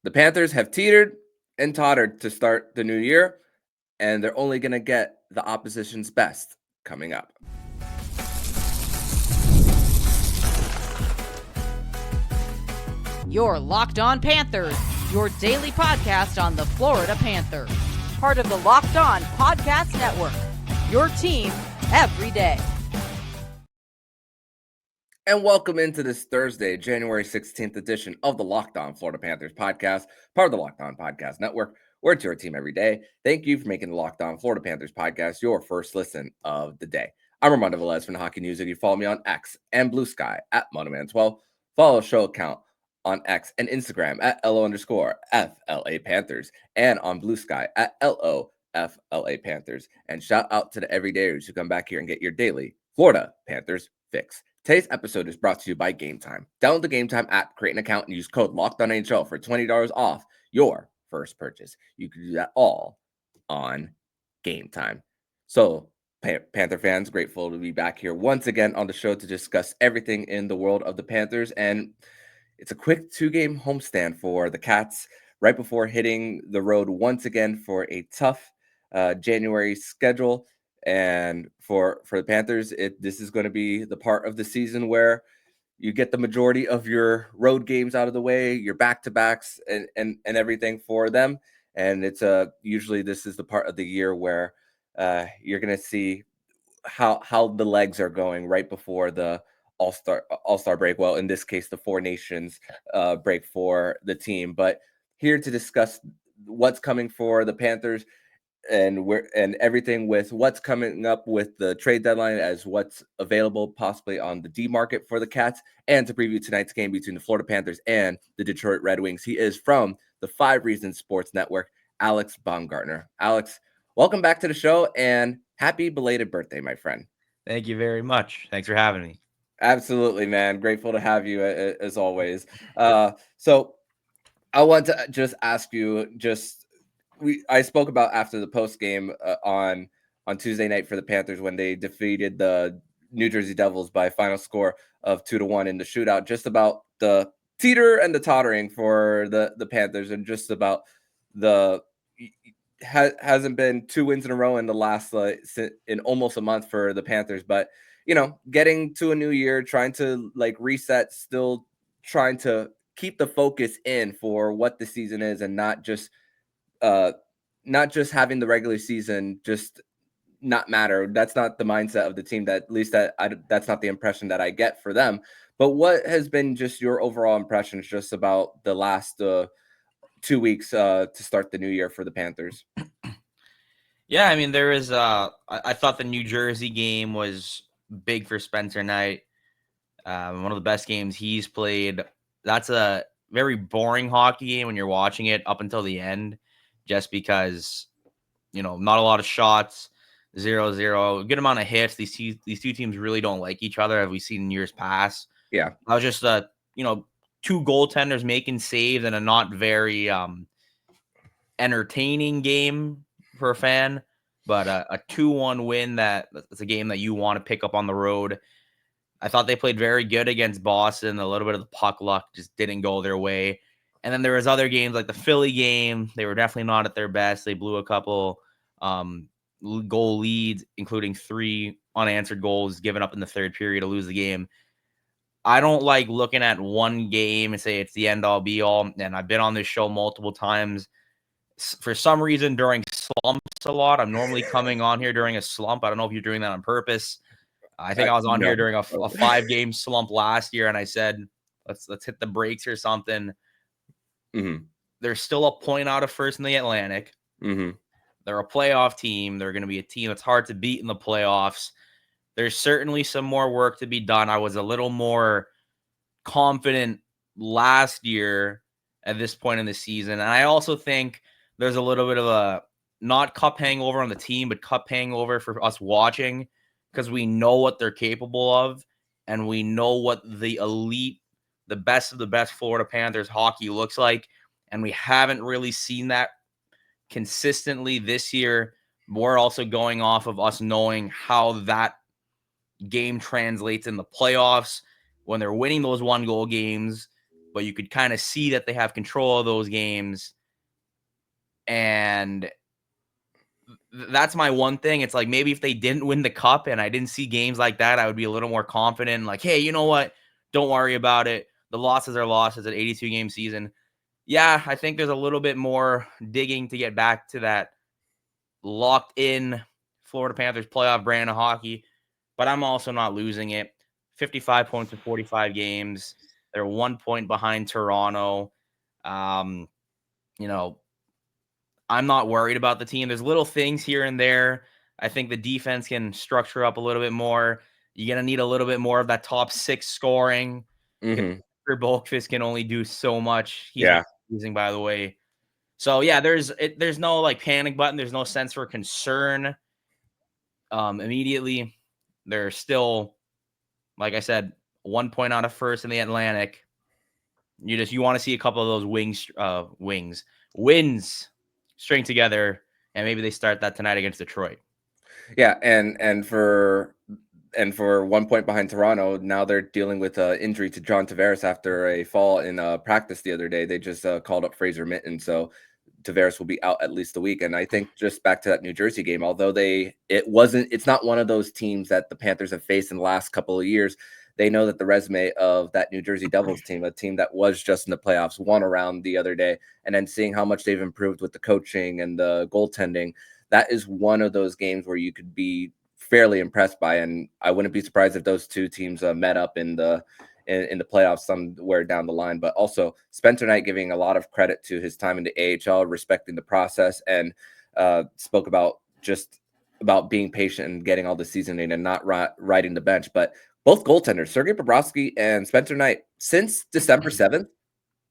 The Panthers have teetered and tottered to start the new year, and they're only going to get the opposition's best coming up. You're Locked On Panthers, your daily podcast on the Florida Panthers. Part of the Locked On Podcast Network, your team every day. And welcome into this Thursday, January 16th edition of the Locked On Florida Panthers podcast, part of the Locked On Podcast Network, where it's your team every day. Thank you for making the Locked On Florida Panthers podcast your first listen of the day. I'm Armando Velez from Hockey News, and you follow me on X and Blue Sky at Monoman12. Follow the show account on X and Instagram at LO_FLA Panthers and on Blue Sky at LOFLA Panthers. And shout out to the everydayers who come back here and get your daily Florida Panthers fix. Today's episode is brought to you by Game Time. Download the Game Time app, create an account, and use code LOCKEDONNHL for $20 off your first purchase. You can do that all on Game Time. So, Panther fans, grateful to be back here once again on the show to discuss everything in the world of the Panthers. And it's a quick 2-game homestand for the Cats right before hitting the road once again for a tough January schedule. And for the Panthers, this is going to be the part of the season where you get the majority of your road games out of the way, your back-to-backs and everything for them. And it's usually this is the part of the year where you're going to see how the legs are going right before the All-Star break. Well, in this case, the Four Nations break for the team. But here to discuss what's coming for the Panthers and everything with what's coming up with the trade deadline as what's available possibly on the D market for the Cats, and to preview tonight's game between the Florida Panthers and the Detroit Red Wings. He is from the 5 Reasons Sports Network, Alex Baumgartner. Alex, welcome back to the show and happy belated birthday, my friend. Thank you very much. Thanks for having me. Absolutely, man. Grateful to have you as always. So I want to just ask you I spoke about after the post game on Tuesday night for the Panthers when they defeated the New Jersey Devils by a final score of 2-1 in the shootout, just about the teeter and the tottering for the Panthers, and just about hasn't been 2 wins in a row in the last in almost a month for the Panthers, but getting to a new year, trying to reset, still trying to keep the focus in for what the season is, and not just having the regular season just not matter. That's not the mindset of the team. That's not the impression that I get for them. But what has been just your overall impressions just about the last 2 weeks to start the new year for the Panthers? Yeah, I mean, there is I thought the New Jersey game was big for Spencer Knight. One of the best games he's played. That's a very boring hockey game when you're watching it up until the end, just because, not a lot of shots, 0-0, a good amount of hits. These two teams really don't like each other, as we've seen in years past. Yeah. I was just, 2 goaltenders making saves and a not very entertaining game for a fan, but a 2-1 win that's a game that you want to pick up on the road. I thought they played very good against Boston. A little bit of the puck luck just didn't go their way. And then there was other games like the Philly game. They were definitely not at their best. They blew a couple goal leads, including 3 unanswered goals given up in the third period to lose the game. I don't like looking at one game and say it's the end all be all. And I've been on this show multiple times. For some reason, during slumps a lot, I'm normally coming on here during a slump. I don't know if you're doing that on purpose. I think I was on here during a 5-game slump last year, and I said, let's hit the brakes or something. Mm-hmm. They're still a point out of first in the Atlantic. Mm-hmm. They're a playoff team. They're going to be a team that's hard to beat in the playoffs. There's certainly some more work to be done. I was a little more confident last year at this point in the season. And I also think there's a little bit of a not cup hangover on the team, but cup hangover for us watching, because we know what they're capable of, and we know what the elite, the best of the best Florida Panthers hockey looks like, and we haven't really seen that consistently this year. We're also going off of us knowing how that game translates in the playoffs when they're winning those 1-goal games. but you could kind of see that they have control of those games. And that's my one thing. It's like, maybe if they didn't win the cup and I didn't see games like that, I would be a little more confident. Like, hey, you know what? Don't worry about it. The losses are losses. An 82-game season. Yeah, I think there's a little bit more digging to get back to that locked in Florida Panthers playoff brand of hockey, but I'm also not losing it. 55 points in 45 games. They're 1 point behind Toronto. You know, I'm not worried about the team. There's little things here and there. I think the defense can structure up a little bit more. You're going to need a little bit more of that top six scoring. Mm-hmm. Bulkfist can only do so much. He's using, by the way. So yeah, there's no like panic button. There's no sense for concern. Immediately, they're still, like I said, 1 point out of first in the Atlantic. You want to see a couple of those wins string together, and maybe they start that tonight against Detroit. Yeah, and for 1 point behind Toronto, now they're dealing with injury to John Tavares after a fall in practice the other day. They just called up Fraser Mitten, so Tavares will be out at least a week. And I think just back to that New Jersey game, although it's not one of those teams that the Panthers have faced in the last couple of years. They know that the resume of that New Jersey Devils team, a team that was just in the playoffs, won around the other day, and then seeing how much they've improved with the coaching and the goaltending, that is one of those games where you could be fairly impressed by. And I wouldn't be surprised if those two teams met up in the playoffs somewhere down the line. But also Spencer Knight giving a lot of credit to his time in the AHL, respecting the process, and spoke about being patient and getting all the seasoning and not riding the bench. But both goaltenders, Sergei Bobrovsky and Spencer Knight, since December 7th,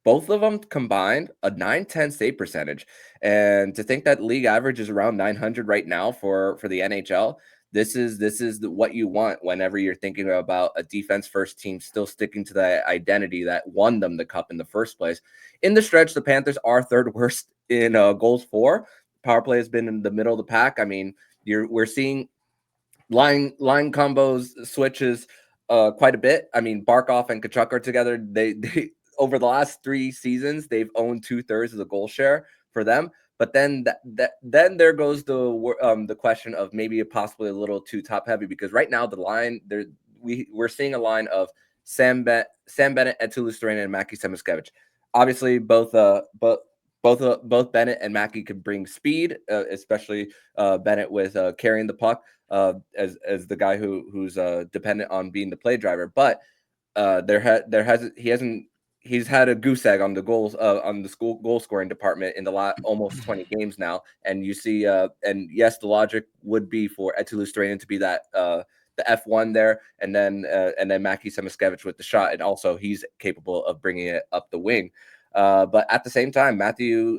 both of them combined a .910 save percentage. And to think that league average is around 900 right now for the NHL, this is what you want whenever you're thinking about a defense first team still sticking to that identity that won them the cup in the first place. In the stretch, the Panthers are third worst in goals for. Power play has been in the middle of the pack. I mean, we're seeing line combos, switches quite a bit. I mean, Barkov and Tkachuk are together. They over the last 3 seasons, they've owned 2/3 of the goal share for them. But then then there goes the question of maybe possibly a little too top heavy, because right now the line we're seeing a line of Sam Bennett, Eetu Luostarinen, and Mackie Samoskevich. Obviously, both Bennett and Mackie could bring speed, especially Bennett with carrying the puck as the guy who's dependent on being the play driver. But he's had a goose egg on the goals on the goal scoring department in the last almost 20 games now. And you see, and yes, the logic would be for Eetu Luostarinen to be that the F1 there, and then Mackie Samoskevich with the shot, and also he's capable of bringing it up the wing. But at the same time, Mackie,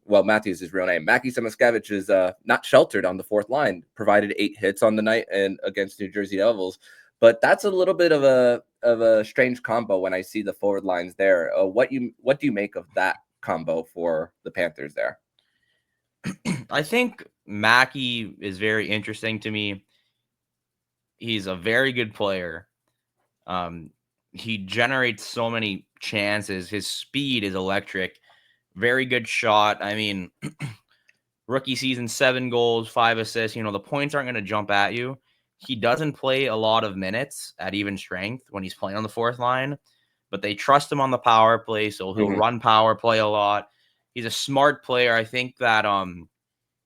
well, Matthew is his real name. Mackie Samoskevich is not sheltered on the fourth line, provided 8 hits on the night and against New Jersey Devils. But that's a little bit of a strange combo when I see the forward lines there. What do you make of that combo for the Panthers there? I think Mackie is very interesting to me. He's a very good player. He generates so many chances. His speed is electric. Very good shot. I mean, rookie season, 7 goals, 5 assists. The points aren't going to jump at you. He doesn't play a lot of minutes at even strength when he's playing on the fourth line, but they trust him on the power play, so he'll run power play a lot. He's a smart player. I think that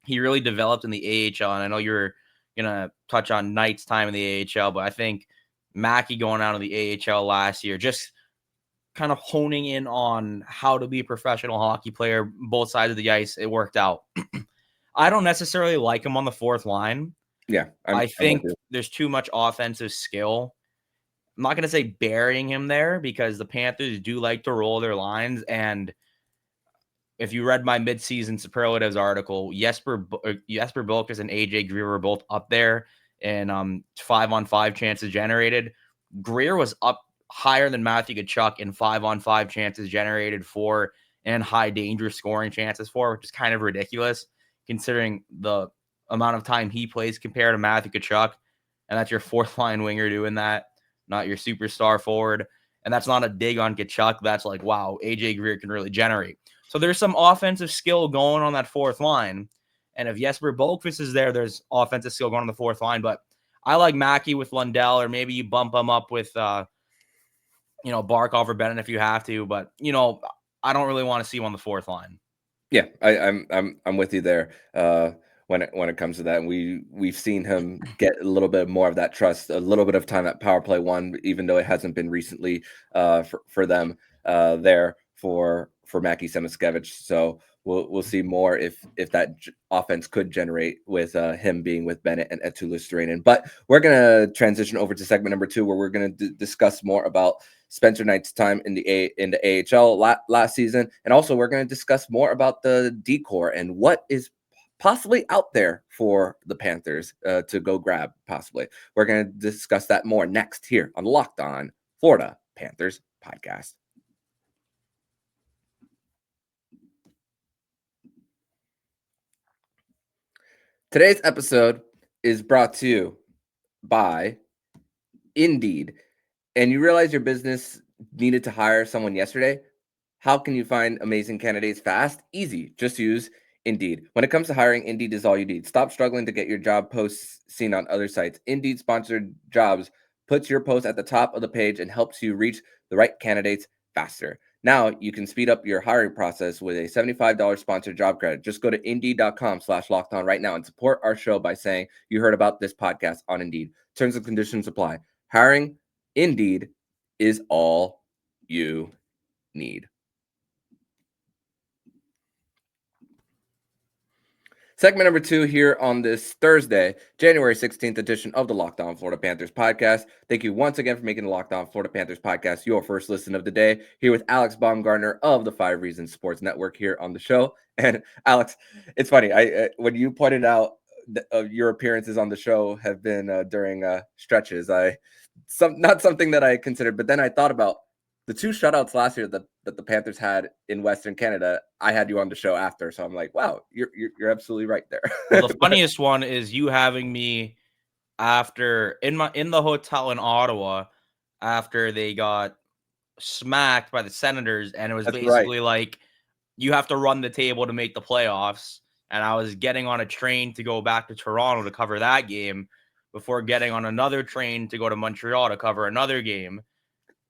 he really developed in the AHL, and I know you're going to touch on Knight's time in the AHL, but I think Mackie going out of the AHL last year, just kind of honing in on how to be a professional hockey player, both sides of the ice, it worked out. I don't necessarily like him on the fourth line. Yeah, I think there's too much offensive skill. I'm not going to say burying him there, because the Panthers do like to roll their lines. And if you read my midseason superlatives article, Jesper Boelkes and AJ Greer were both up there in 5-on-5 chances generated. Greer was up higher than Matthew Tkachuk in 5-on-5 chances generated for and high danger scoring chances for, which is kind of ridiculous considering the amount of time he plays compared to Matthew Tkachuk. And that's your fourth line winger doing that, not your superstar forward. And that's not a dig on Kachuk. That's like, wow, AJ Greer can really generate. So there's some offensive skill going on that fourth line. And if Jesper Boqvist is there, there's offensive skill going on the fourth line. But I like Mackie with Lundell, or maybe you bump him up with, Barkov or Bennett if you have to. But, I don't really want to see him on the fourth line. Yeah, I'm with you there. When it comes to that, and we've seen him get a little bit more of that trust, a little bit of time at power play one, even though it hasn't been recently for them there for Mackie Samoskevich. So we'll see more if that offense could generate with him being with Bennett and Eetu Luostarinen. But we're gonna transition over to segment number 2, where we're gonna discuss more about Spencer Knight's time in the AHL last season, and also we're going to discuss more about the D-Corps and what is possibly out there for the Panthers to go grab. Possibly, we're going to discuss that more next here on the Locked On Florida Panthers podcast. Today's episode is brought to you by Indeed. And you realize your business needed to hire someone yesterday? How can you find amazing candidates fast? Easy. Just use Indeed. When it comes to hiring, Indeed is all you need. Stop struggling to get your job posts seen on other sites. Indeed sponsored jobs puts your post at the top of the page and helps you reach the right candidates faster. Now you can speed up your hiring process with a $75 sponsored job credit. Just go to Indeed.com/lockedon right now and support our show by saying you heard about this podcast on Indeed. Terms and conditions apply. Hiring Indeed is all you need. Segment number 2 here on this Thursday, January 16th edition of the Locked On Florida Panthers podcast. Thank you once again for making the Locked On Florida Panthers podcast your first listen of the day. Here with Alex Baumgartner of the 5 Reasons Sports Network here on the show. And Alex, it's funny. When you pointed out your appearances on the show have been during stretches, not something that I considered, but then I thought about the 2 shutouts last year that the Panthers had in Western Canada. I had you on the show after, so I'm like, wow, you're absolutely right there. Well, the funniest one is you having me after in the hotel in Ottawa after they got smacked by the Senators, and it was That's basically right. like you have to run the table to make the playoffs. And I was getting on a train to go back to Toronto to cover that game before getting on another train to go to Montreal to cover another game.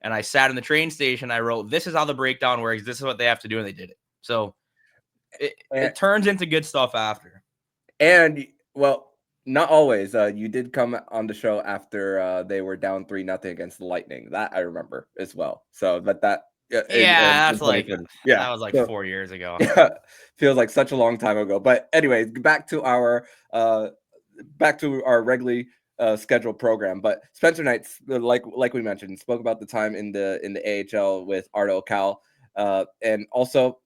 And I sat in the train station. I wrote, "This is how the breakdown works. This is what they have to do," and they did it. So it turns into good stuff after. And well, not always. You did come on the show after they were down 3-0 against the Lightning. That I remember as well. So, but that that's like yeah, that was like so, 4 years ago. Yeah, feels like such a long time ago. But anyways, back to our regularly scheduled program. But Spencer Knight's, like we mentioned, spoke about the time in the AHL with Arto Cal, and also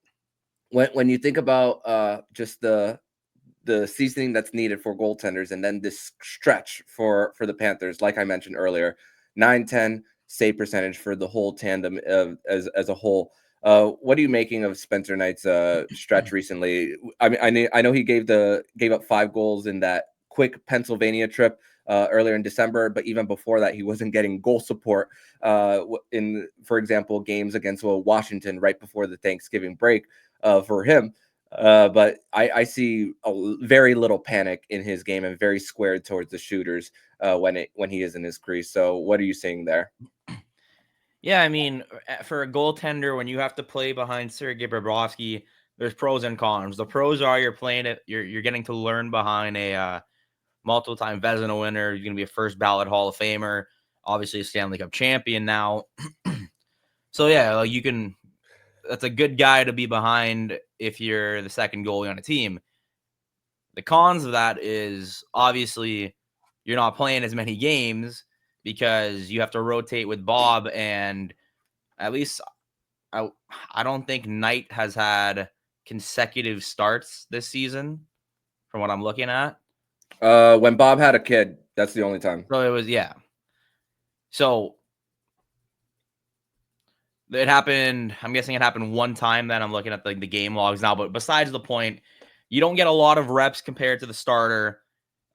when you think about just the seasoning that's needed for goaltenders, and then this stretch for the Panthers, like I mentioned earlier, 9-10 save percentage for the whole tandem as a whole. What are you making of Spencer Knight's stretch recently? I mean, I know he gave up 5 goals in that quick Pennsylvania trip earlier in December, but even before that, he wasn't getting goal support in, for example, games against Washington right before the Thanksgiving break for him. But I see very little panic in his game and very squared towards the shooters when he is in his crease. So what are you seeing there? Yeah, I mean, for a goaltender, when you have to play behind Sergei Bobrovsky, there's pros and cons. The pros are you're playing it, you're getting to learn behind a multiple-time Vezina winner. You're going to be a first ballot Hall of Famer, obviously a Stanley Cup champion now. So yeah, like that's a good guy to be behind if you're the second goalie on a team. The cons of that is obviously you're not playing as many games because you have to rotate with Bob, and at least I don't think Knight has had consecutive starts this season from what I'm looking at. When Bob had a kid, that's the only time. So it was, yeah. So it happened, I'm guessing it happened one time. Then I'm looking at the game logs now, but besides the point, you don't get a lot of reps compared to the starter.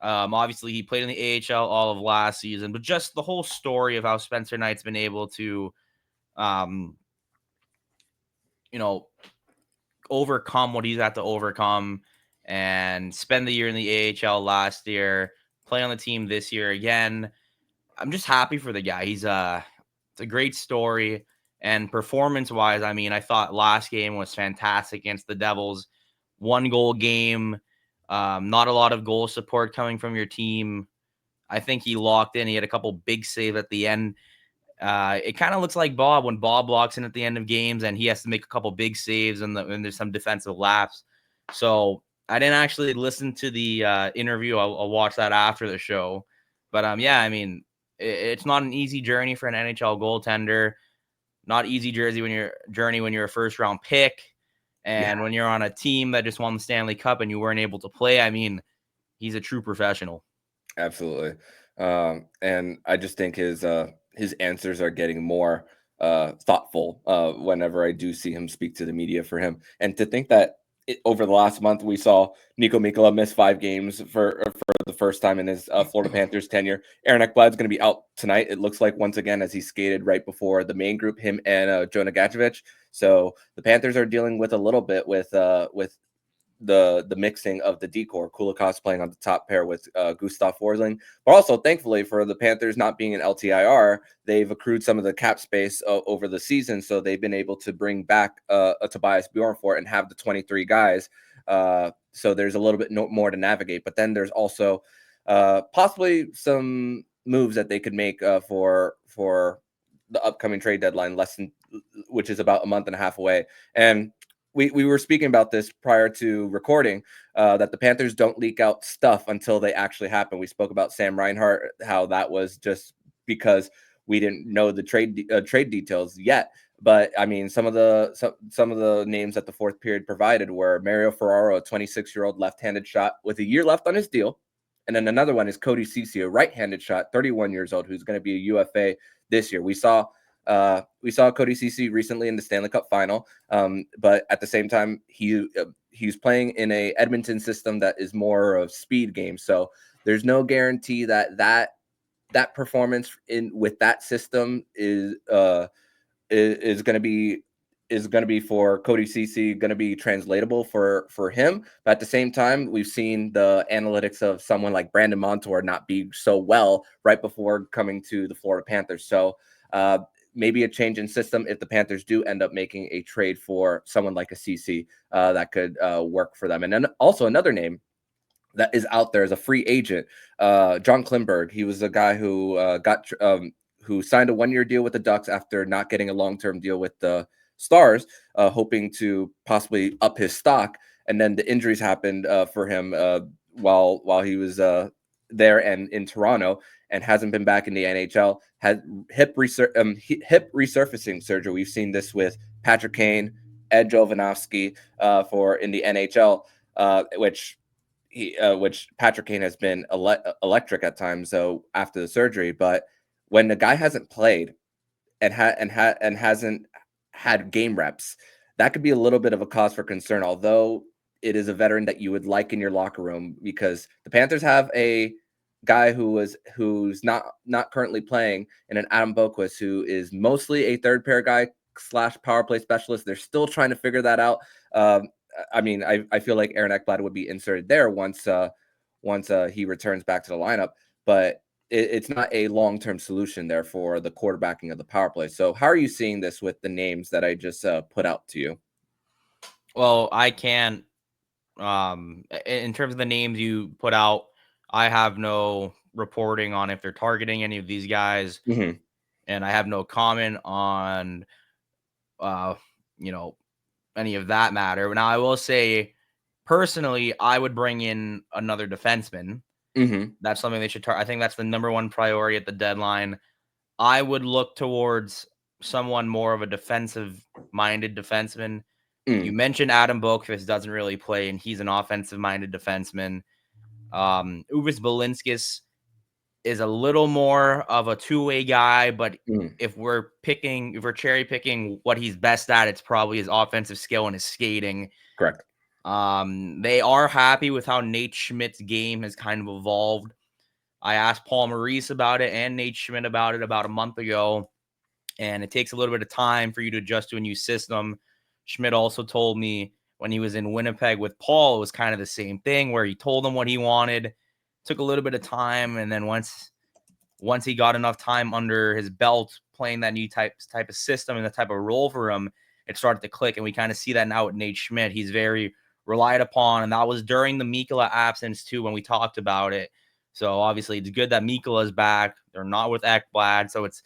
Obviously, he played in the AHL all of last season, but just the whole story of how Spencer Knight's been able to you know, overcome what he's had to overcome and spend the year in the AHL last year, play on the team this year again. I'm just happy for the guy. It's a great story. And performance-wise, I mean, I thought last game was fantastic against the Devils. 1-goal game, not a lot of goal support coming from your team. I think he locked in. He had a couple big saves at the end. It kind of looks like Bob when Bob locks in at the end of games and he has to make a couple big saves and there's some defensive lapse. So I didn't actually listen to the interview. I'll watch that after the show. But yeah, I mean, it's not an easy journey for an NHL goaltender. Not easy journey when you're a first round pick, and when you're on a team that just won the Stanley Cup and you weren't able to play. I mean, he's a true professional. Absolutely. And I just think his answers are getting more thoughtful whenever I do see him speak to the media for him. And to think that over the last month, we saw Nico Mikkola miss 5 games for the first time in his Florida Panthers tenure. Aaron Ekblad's going to be out tonight, it looks like, once again, as he skated right before the main group, him and Joe Nagacevic. So the Panthers are dealing with a little bit with the mixing of the decor. Kulikov playing on the top pair with Gustav Forsling. But also, thankfully, for the Panthers not being an LTIR, they've accrued some of the cap space over the season, so they've been able to bring back a Tobias Bjornfort and have the 23 guys. So there's a little bit more to navigate. But then there's also possibly some moves that they could make for the upcoming trade deadline, which is about a month and a half away. And we were speaking about this prior to recording, that the Panthers don't leak out stuff until they actually happen. We spoke about Sam Reinhart, how that was just because we didn't know the trade details yet. But I mean, some of the names that the fourth period provided were Mario Ferraro, a 26-year-old left-handed shot with a year left on his deal. And then another one is Cody Ceci, a right-handed shot, 31 years old, who's going to be a UFA this year. We saw Cody Ceci recently in the Stanley Cup final, but at the same time, he's playing in a Edmonton system that is more of speed game. So there's no guarantee that performance with that system is going to be for Cody Ceci, going to be translatable for him. But at the same time, we've seen the analytics of someone like Brandon Montour not be so well right before coming to the Florida Panthers. So maybe a change in system if the Panthers do end up making a trade for someone like a CC that could work for them. And then also another name that is out there as a free agent, John Klimberg. He was a guy who who signed a 1-year deal with the Ducks after not getting a long-term deal with the Stars, hoping to possibly up his stock. And then the injuries happened for him while he was there and in Toronto, and hasn't been back in the NHL. Had hip resurfacing surgery. We've seen this with Patrick Kane, Ed Jovanovski for in the NHL, which Patrick Kane has been electric at times. So after the surgery, but when the guy hasn't played and hasn't had game reps, that could be a little bit of a cause for concern. Although it is a veteran that you would like in your locker room, because the Panthers have a guy who's not currently playing, and an Adam Boquist who is mostly a third pair guy / power play specialist. They're still trying to figure that out. I mean, I feel like Aaron Ekblad would be inserted there once he returns back to the lineup, but it's not a long-term solution there for the quarterbacking of the power play. So how are you seeing this with the names that I just put out to you? Well, I can't, in terms of the names you put out, I have no reporting on if they're targeting any of these guys, Mm-hmm. and I have no comment on, any of that matter. Now, I will say, personally, I would bring in another defenseman. Mm-hmm. That's something they should I think that's the number one priority at the deadline. I would look towards someone more of a defensive-minded defenseman. You mentioned Adam Boquist doesn't really play, and he's an offensive-minded defenseman. Uvis Balinskis is a little more of a two-way guy, but if we're cherry picking what he's best at, it's probably his offensive skill and his skating. Correct. They are happy with how Nate Schmidt's game has kind of evolved. I asked Paul Maurice about it and Nate Schmidt about it about a month ago. and it takes a little bit of time for you to adjust to a new system. Schmidt also told me when he was in Winnipeg with Paul, it was kind of the same thing where he told him what he wanted, took a little bit of time, and then once he got enough time under his belt playing that new type of system and the type of role for him, it started to click. And we kind of see that now with Nate Schmidt. He's very relied upon, and that was during the Mikkola absence too when we talked about it. So obviously it's good that Mikkola is back. They're not with Ekblad, so it's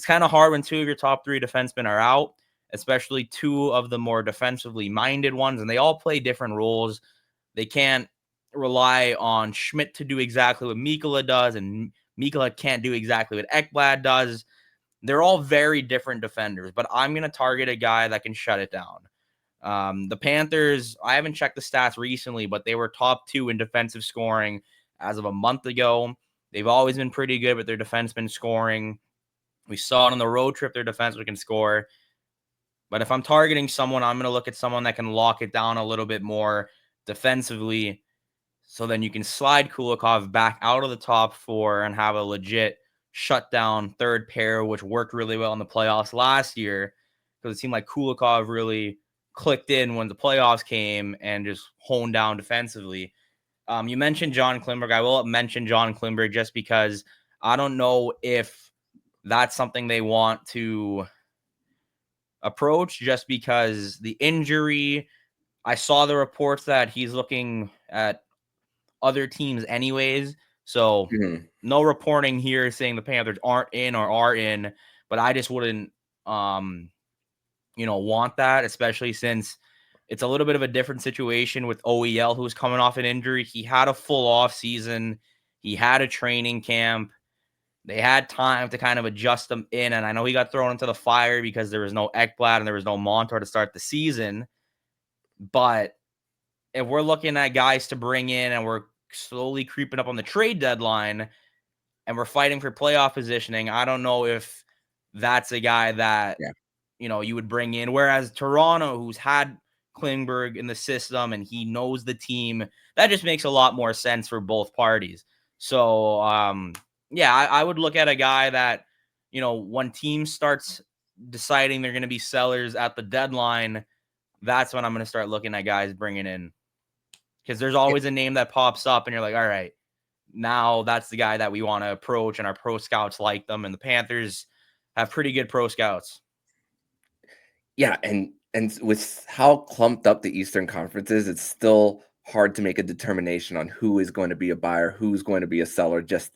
kind of hard when two of your top three defensemen are out, especially two of the more defensively minded ones, and they all play different roles. They can't rely on Schmidt to do exactly what Mikkola does, and Mikkola can't do exactly what Ekblad does. They're all very different defenders, but I'm going to target a guy that can shut it down. The Panthers, I haven't checked the stats recently, but they were top 2 in defensive scoring as of a month ago. They've always been pretty good with their defensemen scoring. We saw it on the road trip, their defensemen can score. But if I'm targeting someone, I'm going to look at someone that can lock it down a little bit more defensively. So then you can slide Kulikov back out of the top 4 and have a legit shutdown third pair, which worked really well in the playoffs last year because it seemed like Kulikov really clicked in when the playoffs came and just honed down defensively. You mentioned John Klingberg. I will mention John Klingberg just because I don't know if that's something they want to approach, just because the injury, I saw the reports that he's looking at other teams anyways. So no reporting here saying the Panthers aren't in or are in, but I just wouldn't, want that, especially since it's a little bit of a different situation with OEL, who's coming off an injury. He had a full off season. He had a training camp. They had time to kind of adjust him in. And I know he got thrown into the fire because there was no Ekblad and there was no Montour to start the season. But if we're looking at guys to bring in and we're slowly creeping up on the trade deadline and we're fighting for playoff positioning, I don't know if that's a guy that, you would bring in. Whereas Toronto, who's had Klingberg in the system and he knows the team, that just makes a lot more sense for both parties. So, I would look at a guy that, when teams starts deciding they're going to be sellers at the deadline, that's when I'm going to start looking at guys bringing in. Because there's always a name that pops up and you're like, all right, now that's the guy that we want to approach, and our pro scouts like them, and the Panthers have pretty good pro scouts. Yeah, and with how clumped up the Eastern Conference is, it's still hard to make a determination on who is going to be a buyer, who's going to be a seller just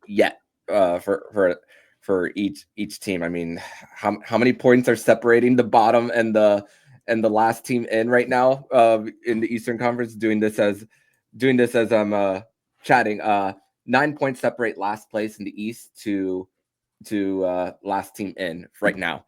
yet for each team. I mean, how many points are separating the bottom and the last team in right now in the Eastern Conference? Doing this as I'm chatting. 9 points separate last place in the East to last team in right now.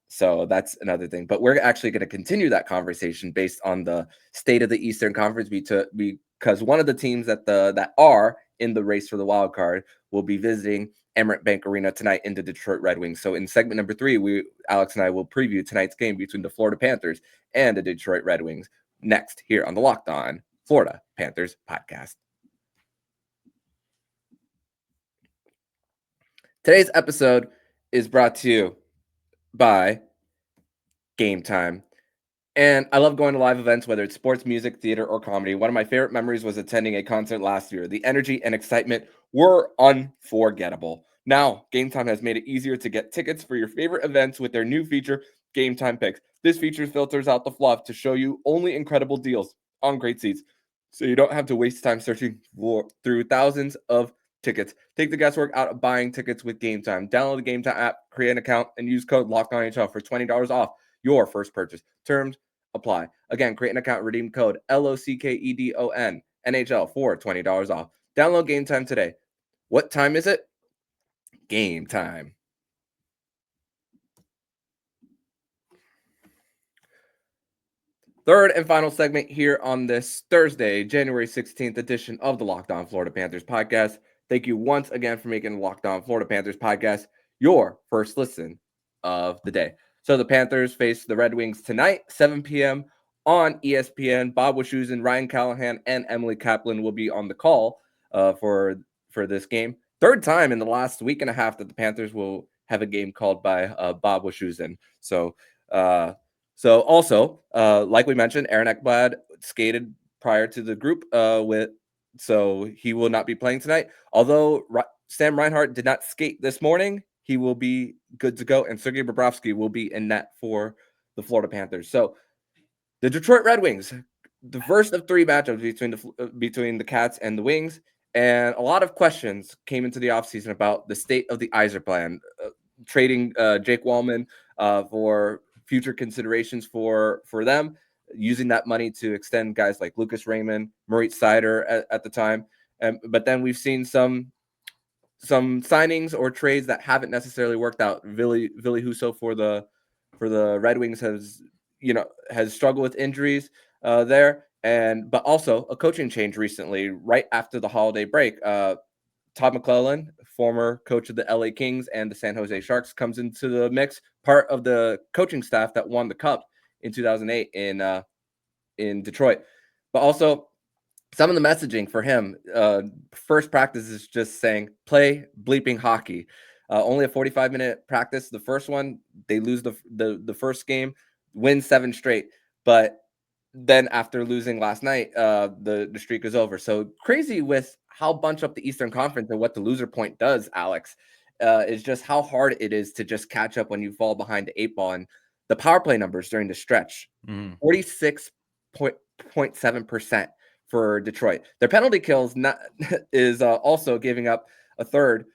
So that's another thing. But we're actually going to continue that conversation based on the state of the Eastern Conference because one of the teams that are in the race for the wild card will be visiting Emirates Bank Arena tonight in the Detroit Red Wings. So in segment number 3, Alex and I will preview tonight's game between the Florida Panthers and the Detroit Red Wings next here on the Locked On Florida Panthers podcast. Today's episode is brought to you by Game Time. And I love going to live events, whether it's sports, music, theater, or comedy. One of my favorite memories was attending a concert last year. The energy and excitement were unforgettable. Now, Game Time has made it easier to get tickets for your favorite events with their new feature, Game Time Picks. This feature filters out the fluff to show you only incredible deals on great seats, so you don't have to waste time searching through thousands of tickets. Take the guesswork out of buying tickets with Game Time. Download the Game Time app, create an account, and use code LOCKEDONNHL for $20 off your first purchase. Terms apply. Again, create an account, redeem code LOCKEDON NHL for $20 off. Download Game Time today. What time is it? Game time. Third and final segment here on this Thursday, January 16th edition of the Locked On Florida Panthers podcast. Thank you once again for making the Locked On Florida Panthers podcast your first listen of the day. So the Panthers face the Red Wings tonight, 7 p.m. on ESPN. Bob Wischusen, Ryan Callahan, and Emily Kaplan will be on the call for this game. Third time in the last week and a half that the Panthers will have a game called by Bob Wischusen. So also, like we mentioned, Aaron Ekblad skated prior to the group so he will not be playing tonight. Although Sam Reinhart did not skate this morning, he will be good to go, and Sergei Bobrovsky will be in net for the Florida Panthers. So the Detroit Red Wings, the first of 3 matchups between the Cats and the Wings, and a lot of questions came into the offseason about the state of the Yzer plan, trading Jake Wallman for future considerations for them, using that money to extend guys like Lucas Raymond, Moritz Seider at the time. But then we've seen some signings or trades that haven't necessarily worked out. Ville Husso for the Red Wings has struggled with injuries there, but also a coaching change recently, right after the holiday break. Todd McLellan, former coach of the LA Kings and the San Jose Sharks, comes into the mix, part of the coaching staff that won the Cup in 2008 in Detroit. But also, some of the messaging for him, first practice is just saying, play bleeping hockey. Only a 45-minute practice. The first one, they lose the first game, win 7 straight. But then after losing last night, the streak is over. So crazy with how bunch up the Eastern Conference and what the loser point does, Alex, is just how hard it is to just catch up when you fall behind the 8 ball. And the power play numbers during the stretch, 46.7% for Detroit. Their penalty kills is also giving up a third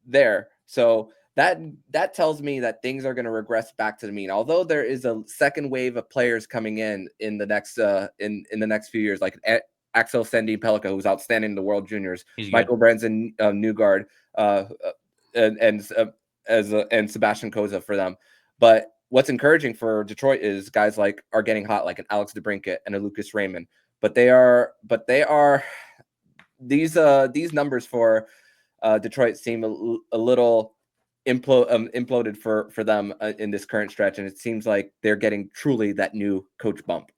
there. So that tells me that things are going to regress back to the mean. Although there is a second wave of players coming in the next in the next few years, like Axel Sandin Pellikka, who's outstanding in the World Juniors, Michael Branson Newgard, and Sebastian Koza for them. But what's encouraging for Detroit is guys are getting hot, like an Alex DeBrincat and a Lucas Raymond. But they are these numbers for Detroit seem a little imploded for them in this current stretch, and it seems like they're getting truly that new coach bump.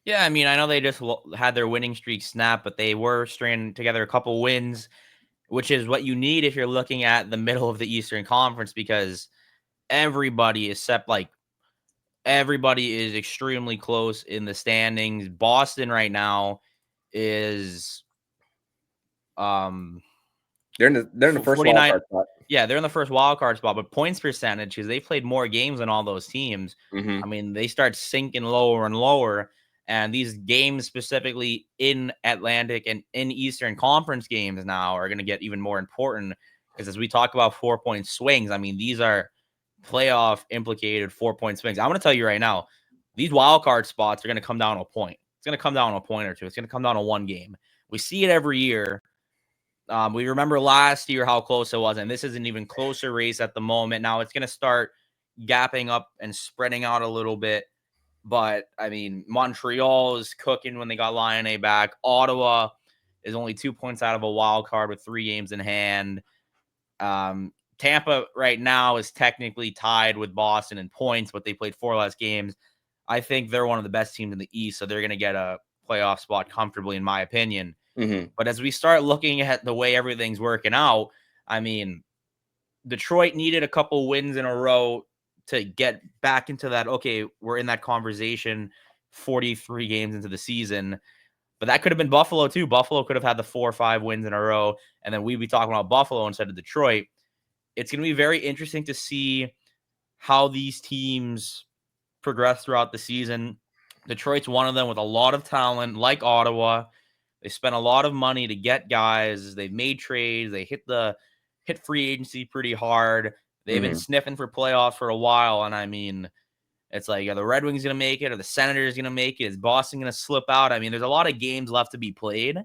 Yeah, I mean, I know they just had their winning streak snap, but they were stringing together a couple wins, which is what you need if you're looking at the middle of the Eastern Conference, because everybody is extremely close in the standings. Boston right now is they're in the first wild card spot. Yeah, they're in the first wild card spot, but points percentage, because they played more games than all those teams. I mean, they start sinking lower and lower, and these games specifically in Atlantic and in Eastern Conference games now are going to get even more important, because as we talk about 4-point swings, I mean, these are playoff implicated 4-point swings. I'm going to tell you right now, these wild card spots are going to come down to a point. It's going to come down to a point or two. It's going to come down to one game. We see it every year. We remember last year how close it was, and this is an even closer race at the moment. Now it's going to start gapping up and spreading out a little bit. But, I mean, Montreal is cooking when they got Lionel back. Ottawa is only 2 points out of a wild card with 3 games in hand. Tampa right now is technically tied with Boston in points, but they played 4 less games. I think they're one of the best teams in the East, so they're going to get a playoff spot comfortably, in my opinion. But as we start looking at the way everything's working out, I mean, Detroit needed a couple wins in a row to get back into that, okay, we're in that conversation 43 games into the season. But that could have been Buffalo too. Buffalo could have had the 4 or 5 wins in a row, and then we'd be talking about Buffalo instead of Detroit. It's going to be very interesting to see how these teams progress throughout the season. Detroit's one of them with a lot of talent, like Ottawa. They spent a lot of money to get guys. They've made trades. They hit free agency pretty hard. They've been sniffing for playoffs for a while. And I mean, it's like, are the Red Wings going to make it? Are the Senators going to make it? Is Boston going to slip out? I mean, there's a lot of games left to be played,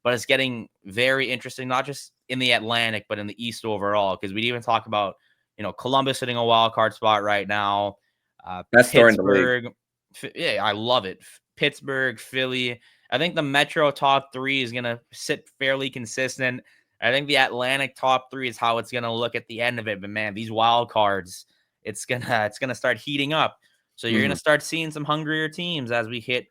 but it's getting very interesting, not just in the Atlantic, but in the East overall. Because we'd even talk about, Columbus hitting a wild card spot right now. Best story in the league. Yeah, I love it. Pittsburgh, Philly. I think the Metro top 3 is going to sit fairly consistent. I think the Atlantic top 3 is how it's going to look at the end of it. But man, these wild cards, it's gonna start heating up. So you're gonna start seeing some hungrier teams as we hit,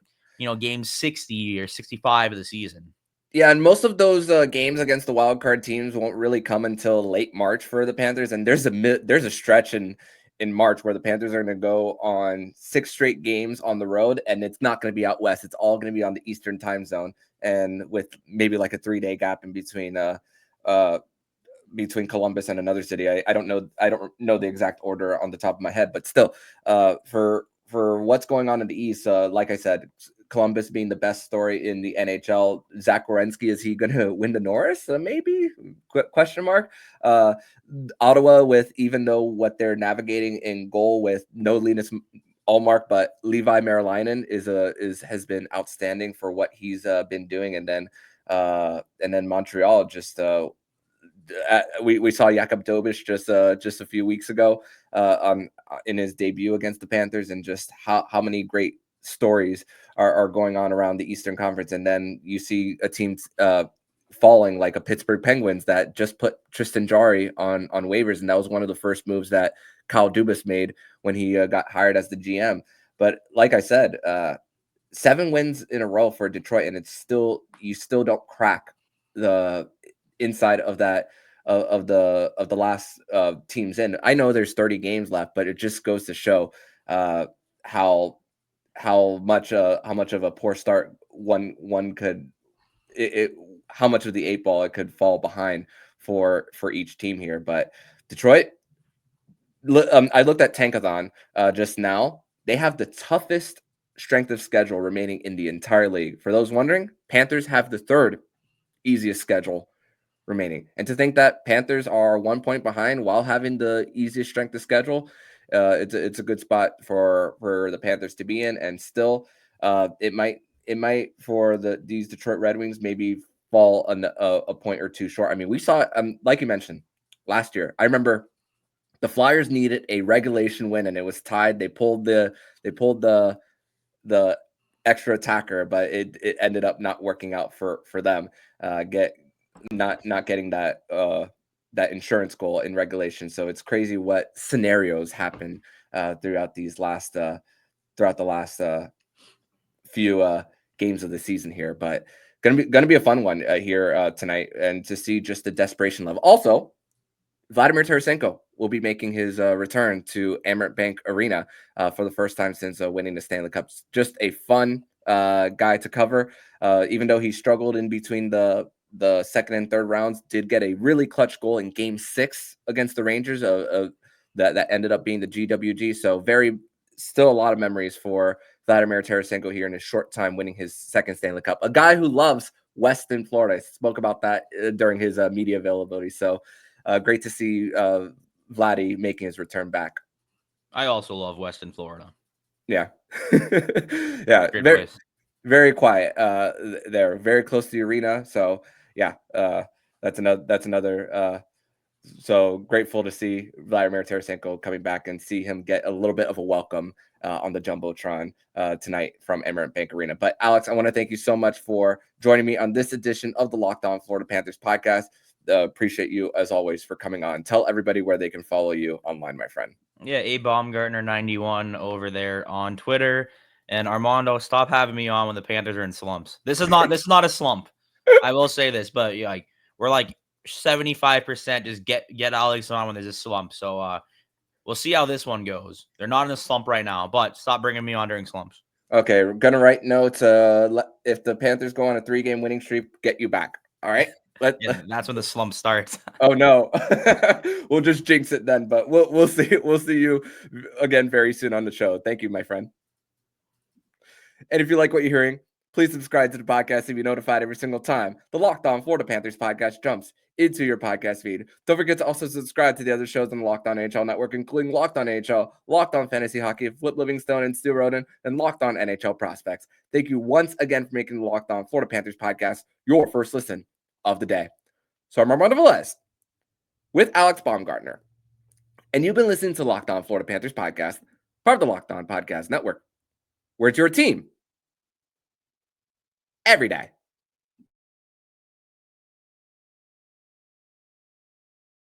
game 60 or 65 of the season. Yeah, and most of those games against the wild card teams won't really come until late March for the Panthers. And there's a stretch in March where the Panthers are going to go on 6 straight games on the road, and it's not going to be out west. It's all going to be on the Eastern time zone, and with maybe like a 3-day gap in between Columbus and another city. I don't know the exact order on the top of my head, but still, for what's going on in the East, like I said, Columbus being the best story in the NHL. Zach Werenski, is he going to win the Norris? Maybe? Question mark. Ottawa, with even though what they're navigating in goal with no Linus Ullmark, but Levi Merilainen has been outstanding for what he's been doing, and then Montreal just. We saw Jakub Dobeš just a few weeks ago in his debut against the Panthers, and just how many great stories are going on around the Eastern Conference. And then you see a team falling like a Pittsburgh Penguins that just put Tristan Jarry on waivers, and that was one of the first moves that Kyle Dubas made when he got hired as the GM. But like I said, 7 wins in a row for Detroit, and you still don't crack the inside of that of the last teams in. I know there's 30 games left, but it just goes to show how much of a poor start one could how much of the 8 ball it could fall behind for each team here. But Detroit, I looked at Tankathon just now. They have the toughest strength of schedule remaining in the entire league. For those wondering, Panthers have the 3rd easiest schedule remaining. And to think that Panthers are 1 point behind while having the easiest strength of schedule, it's a good spot for the Panthers to be in. And still, it might for these Detroit Red Wings maybe fall a point or two short. I mean, we saw like you mentioned last year. I remember the Flyers needed a regulation win, and it was tied. They pulled the extra attacker, but it ended up not working out for them. Not getting that insurance goal in regulation. So it's crazy what scenarios happen throughout the last few games of the season here. But gonna be a fun one here tonight, and to see just the desperation level. Also, Vladimir Tarasenko will be making his return to Amerant Bank Arena for the first time since winning the Stanley Cup. Just a fun guy to cover, even though he struggled in between the second and third rounds. Did get a really clutch goal in Game 6 against the Rangers that ended up being the GWG. So still a lot of memories for Vladimir Tarasenko here in his short time winning his 2nd Stanley Cup. A guy who loves Western Florida. I spoke about that during his media availability. So great to see Vladdy making his return back. I also love Western Florida. Yeah. Yeah. Great place. Very quiet. They're very close to the arena. So yeah, that's another. So grateful to see Vladimir Tarasenko coming back and see him get a little bit of a welcome on the Jumbotron tonight from Amerant Bank Arena. But Alex, I want to thank you so much for joining me on this edition of the Locked On Florida Panthers podcast. Appreciate you as always for coming on. Tell everybody where they can follow you online, my friend. Yeah, A Baumgartner 91 over there on Twitter. And Armando, stop having me on when the Panthers are in slumps. This is not a slump. I will say this, but we're like 75% just get Alex on when there's a slump. So we'll see how this one goes. They're not in a slump right now, but stop bringing me on during slumps. Okay, we're gonna write notes. If the Panthers go on a 3-game winning streak, get you back. All right. Yeah, that's when the slump starts. Oh no, we'll just jinx it then. But we'll see. We'll see you again very soon on the show. Thank you, my friend. And if you like what you're hearing, please subscribe to the podcast to be notified every single time the Locked On Florida Panthers podcast jumps into your podcast feed. Don't forget to also subscribe to the other shows on the Locked On NHL Network, including Locked On NHL, Locked On Fantasy Hockey, Flip Livingstone and Stu Roden, and Locked On NHL Prospects. Thank you once again for making the Locked On Florida Panthers podcast your first listen of the day. So I'm Armando Velez with Alex Baumgartner, and you've been listening to Locked On Florida Panthers podcast, part of the Locked On Podcast Network, where it's your team every day.